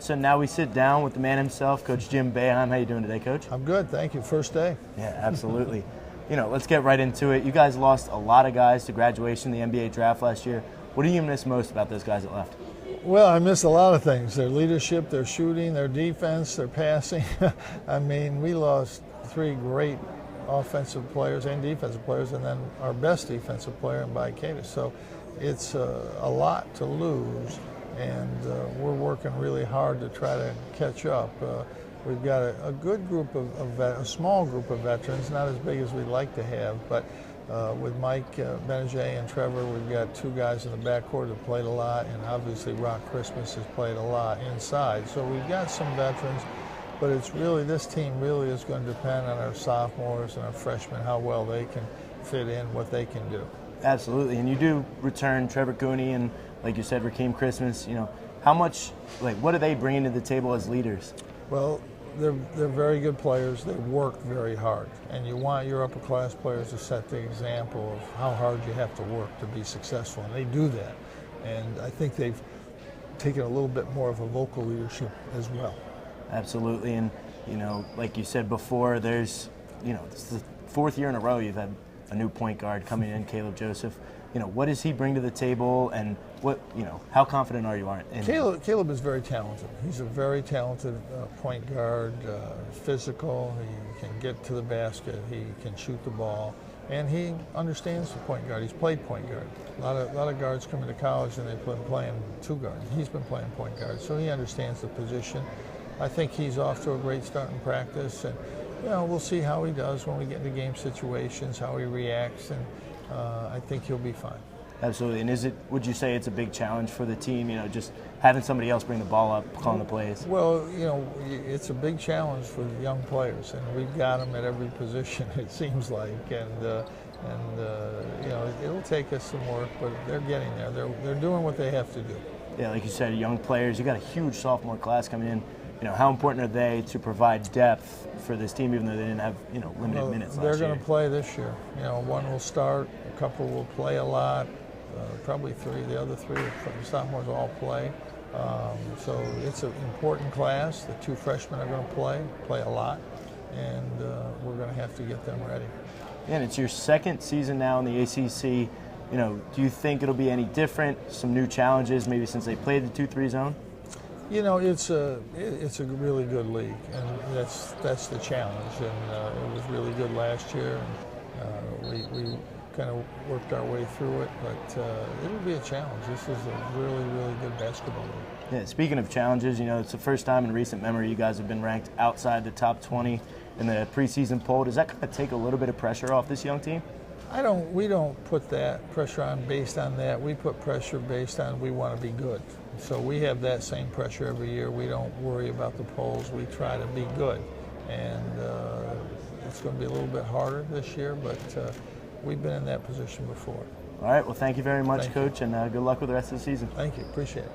So now we sit down with the man himself, Coach Jim Boeheim. How you doing today, Coach? I'm good, thank you. First day. Yeah, absolutely. Let's get right into it. You guys lost a lot of guys to graduation in the NBA draft last year. What do you miss most about those guys that left? Well, I miss a lot of things. Their leadership, their shooting, their defense, their passing. I mean, we lost 3 great offensive players and defensive players, and then our best defensive player in Boeheim. So it's a lot to lose, and we're working really hard to try to catch up. We've got a good group a small group of veterans, not as big as we'd like to have, but with Mike Benajay and Trevor, we've got 2 guys in the backcourt that played a lot, and obviously Rock Christmas has played a lot inside. So we've got some veterans, but it's really, this team really is going to depend on our sophomores and our freshmen, how well they can fit in, what they can do. Absolutely, and you do return Trevor Cooney and, like you said, Rakeem Christmas. How much, what are they bringing to the table as leaders? Well, they're very good players. They work very hard, and you want your upper class players to set the example of how hard you have to work to be successful, and they do that. And I think they've taken a little bit more of a vocal leadership as well. Absolutely, and like you said before, there's it's the 4th year in a row you've had a new point guard coming in, Caleb Joseph. What does he bring to the table, and how confident are you in him? Caleb is very talented. He's a very talented point guard, physical. He can get to the basket. He can shoot the ball, and he understands the point guard. He's played point guard. A lot of guards come into college and they've been playing 2 guard. He's been playing point guard, so he understands the position. I think he's off to a great start in practice, and we'll see how he does when we get into game situations, how he reacts, and I think he'll be fine. Absolutely. And would you say it's a big challenge for the team, just having somebody else bring the ball up, calling the plays? Well, it's a big challenge for the young players, and we've got them at every position, it seems like, and it'll take us some work, but they're getting there. They're doing what they have to do. Yeah, like you said, young players. You got a huge sophomore class coming in. How important are they to provide depth for this team, even though they didn't have limited minutes last year? They're going to play this year. One will start, a couple will play a lot, probably 3. The other 3 sophomores all play. So it's an important class. The 2 freshmen are going to play a lot, and we're going to have to get them ready. Yeah, and it's your 2nd season now in the ACC. Do you think it'll be any different? Some new challenges, maybe since they played the 2-3 zone? It's a really good league, and that's the challenge. And it was really good last year, and we kind of worked our way through it. But it'll be a challenge. This is a really, really good basketball league. Yeah. Speaking of challenges, it's the first time in recent memory you guys have been ranked outside the top 20 in the preseason poll. Does that kind of take a little bit of pressure off this young team? We don't put that pressure on based on that. We put pressure based on we want to be good. So we have that same pressure every year. We don't worry about the polls. We try to be good. And it's going to be a little bit harder this year, but we've been in that position before. All right. Well, thank you very much, Coach, and good luck with the rest of the season. Thank you. Appreciate it.